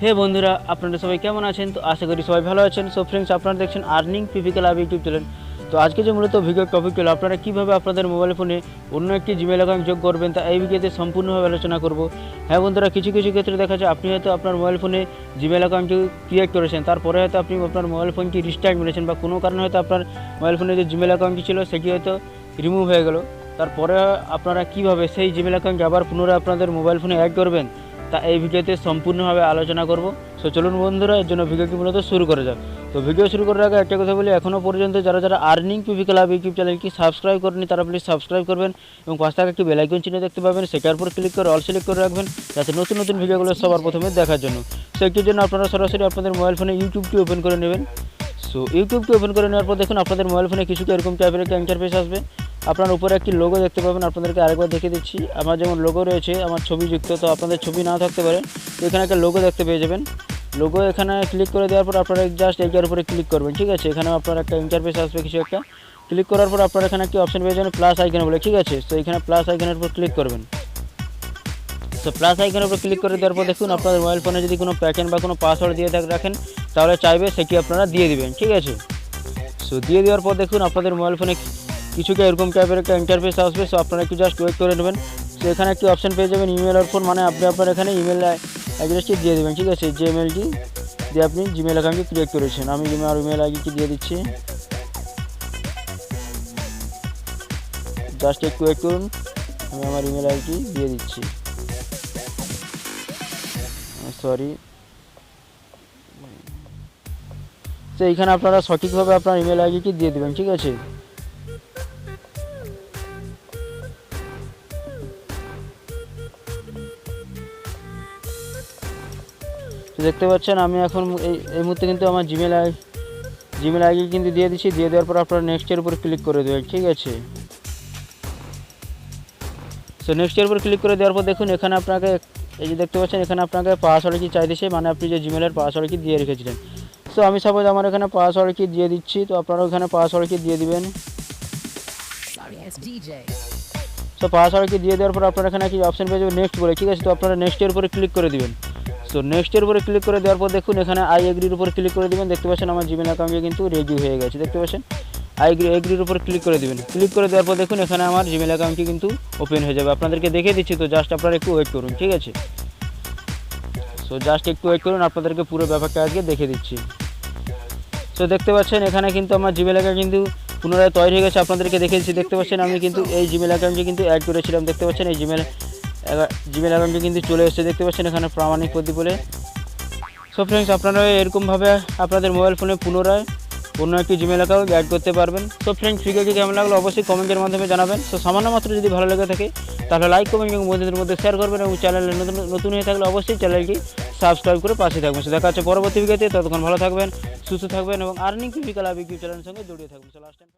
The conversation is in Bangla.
হে বন্ধুরা, আপনারা সবাই কেমন আছেন? তো আশা করি সবাই ভালো আছেন। সো ফ্রেন্ডস, আপনারা দেখছেন আর্নিং পিপি লাভ ইউটিউব চ্যানেল। তো আজকে যে মূলত ভিডিও টপিক হলো আপনারা কীভাবে আপনাদের মোবাইল ফোনে অন্য একটি জিমেল অ্যাকাউন্ট যোগ করবেন, তা এই ভিডিওতে সম্পূর্ণভাবে আলোচনা করব। হ্যাঁ বন্ধুরা, কিছু কিছু ক্ষেত্রে দেখা যায় আপনি হয়তো আপনার মোবাইল ফোনে জিমেল অ্যাকাউন্টটি ক্রিয়েট করেছেন, তারপরে হয়তো আপনি আপনার মোবাইল ফোনটি রিস্টার্ট মেরেছেন বা কোনো কারণে হয়তো আপনার মোবাইল ফোনে যে জিমেল অ্যাকাউন্টটি ছিল সেটি হয়তো রিমুভ হয়ে গেল। তারপরে আপনারা কীভাবে সেই জিমেল অ্যাকাউন্ট আবার পুনরায় আপনাদের মোবাইল ফোনে অ্যাড করবেন, তা এই ভিডিওতে সম্পূর্ণভাবে আলোচনা করব। সো চলুন বন্ধুরা, এর জন্য ভিডিওটি মূলত শুরু করা যাক। তো ভিডিও শুরু করার আগে একটা কথা বলি, এখনও পর্যন্ত যারা যারা আর্নিং পিপি ক্লাব ইউটিউব চ্যানেলটি সাবস্ক্রাইব করেনি তারা প্লিজ সাবস্ক্রাইব করবেন এবং পাশে থাকা একটি বেল আইকন চিহ্ন দেখতে পাবেন, সেটার উপর ক্লিক করে অল সিলেক্ট করে রাখবেন যাতে নতুন নতুন ভিডিওগুলো সবার প্রথমে দেখার জন্য। সো একটির জন্য আপনারা সরাসরি আপনাদের মোবাইল ফোনে ইউটিউবটি ওপেন করে নেবেন। সো ইউটিউবটি ওপেন করে নেওয়ার পর দেখুন আপনাদের মোবাইল ফোনে কিছুটা এরকম টাইপের একটা ইন্টারফেস আসবে। আপনার উপরে একটি লোগো দেখতে পাবেন, আপনাদেরকে আরেকবার দেখে দিচ্ছি। আমার যেমন লোগো রয়েছে, আমার ছবি যুক্ত, তো আপনাদের ছবি না থাকতে পারে, তো এখানে একটা লোগো দেখতে পেয়ে যাবেন। লোগো এখানে ক্লিক করে দেওয়ার পর আপনারা জাস্ট এইটার উপরে ক্লিক করবেন, ঠিক আছে। এখানে আপনার একটা ইন্টারফেস আসবে কিছু একটা। ক্লিক করার পর আপনারা এখানে একটি অপশন পেয়ে যাবেন প্লাস আইকন বলে, ঠিক আছে। তো এখানে প্লাস আইকনের উপর ক্লিক করবেন। তো প্লাস আইকনের উপর ক্লিক করে দেওয়ার পর দেখুন আপনাদের মোবাইল ফোনে যদি কোনো প্যাটার্ন বা কোনো পাসওয়ার্ড দিয়ে রাখেন তাহলে চাইবে সেটি আপনারা দিয়ে দিবেন, ঠিক আছে। সো দিয়ে দেওয়ার পর দেখুন আপনাদের মোবাইল ফোনে কিছুটা এরকম টাইপের একটা ইন্টারফেস আসবে। সো আপনারা একটু জাস্ট ওয়েট করে নেবেন। সো এখানে একটি অপশন পেয়ে যাবেন ইমেল আর ফোন, মানে আপনি আপনার এখানে ইমেল অ্যাড্রেসটি দিয়ে দেবেন, ঠিক আছে। যে ইমেলটি দিয়ে আপনি জিমেল অ্যাকাউন্টটি ক্রিয়েট করেছেন, আমি আমার ইমেল আইডিটি দিয়ে দিচ্ছি। জাস্ট একটু ওয়েট করুন, আমি আমার ইমেল আইডি দিয়ে দিচ্ছি। সরি। তো এইখানে আপনারা সঠিকভাবে আপনার ইমেল আইডিটি দিয়ে দেবেন, ঠিক আছে। তো দেখতে পাচ্ছেন আমি এখন এই মুহূর্তে কিন্তু আমার জিমেল আইডি কিন্তু দিয়ে দিচ্ছি। দিয়ে দেওয়ার পর আপনারা নেক্সটের উপর ক্লিক করে দেবেন, ঠিক আছে। সো নেক্সটের উপর ক্লিক করে দেওয়ার পর দেখুন এখানে আপনাকে এই যে দেখতে পাচ্ছেন এখানে আপনাকে পাসওয়ার্ড কি চাইতেছে, মানে আপনি যে জিমেলের পাসওয়ার্ড কি দিয়ে রেখেছিলেন। সো আমি সাপোজ আমার এখানে পাসওয়ার্ড কি দিয়ে দিচ্ছি, তো আপনারা এখানে পাসওয়ার্ড কি দিয়ে দিবেন। সো পাসওয়ার্ড কি দিয়ে দেওয়ার পর আপনারা এখানে কি অপশন পেয়ে যাবেন নেক্সট বলে, ঠিক আছে। তো আপনারা নেক্সটের উপরে ক্লিক করে দিবেন। সো নেক্সটের উপরে ক্লিক করে দেওয়ার পর দেখুন এখানে আই এগ্রির উপর ক্লিক করে দেবেন। দেখতে পাচ্ছেন আমার জিমেল অ্যাকাউন্টে কিন্তু রেডি হয়ে গেছে, দেখতে পাচ্ছেন। এগ্রির উপর ক্লিক করে দেবেন। ক্লিক করে দেওয়ার পর দেখুন এখানে আমার জিমেল অ্যাকাউন্টটি কিন্তু ওপেন হয়ে যাবে। আপনাদেরকে দেখে দিচ্ছি, তো জাস্ট আপনারা একটু ওয়েট করুন, ঠিক আছে। সো জাস্ট একটু ওয়েট করুন, আপনাদেরকে পুরো ব্যাপারটা আজকে দেখে দিচ্ছি। সো দেখতে পাচ্ছেন এখানে কিন্তু আমার জিমেল অ্যাকাউন্ট কিন্তু পুনরায় তৈরি হয়ে গেছে, আপনাদেরকে দেখে দিচ্ছি। দেখতে পাচ্ছেন আমি কিন্তু এই জিমেল অ্যাকাউন্টটি কিন্তু অ্যাড করেছিলাম, দেখতে পাচ্ছেন এই জিমেল অ্যাকাউন্টটি কিন্তু চলে এসেছে, দেখতে পাচ্ছেন এখানে প্রামাণিক পদ্ধতি বলে। সো ফ্রেন্ডস, আপনারা এরকমভাবে আপনাদের মোবাইল ফোনে পুনরায় অন্য একটি জিমেল অ্যাকাউন্ট অ্যাড করতে পারবেন। সো ফ্রেন্ডস, ভিডিওটি কেমন লাগলো অবশ্যই কমেন্টের মাধ্যমে জানাবেন। সো সামান্য মাত্র যদি ভালো লেগে থাকে তাহলে লাইক করবেন এবং বন্ধুদের মধ্যে শেয়ার করবেন এবং চ্যানেলে নতুন হয়ে থাকলে অবশ্যই চ্যানেলটি সাবস্ক্রাইব করে পাশে থাকবেন। সো দেখা হচ্ছে পরবর্তী ভিডিওতে, ততক্ষণ ভালো থাকবেন, সুস্থ থাকবেন এবং আর্নিং পিপি ক্লাব ইউটিউব চ্যানেলের সঙ্গে জড়িয়ে থাকবেন। So last time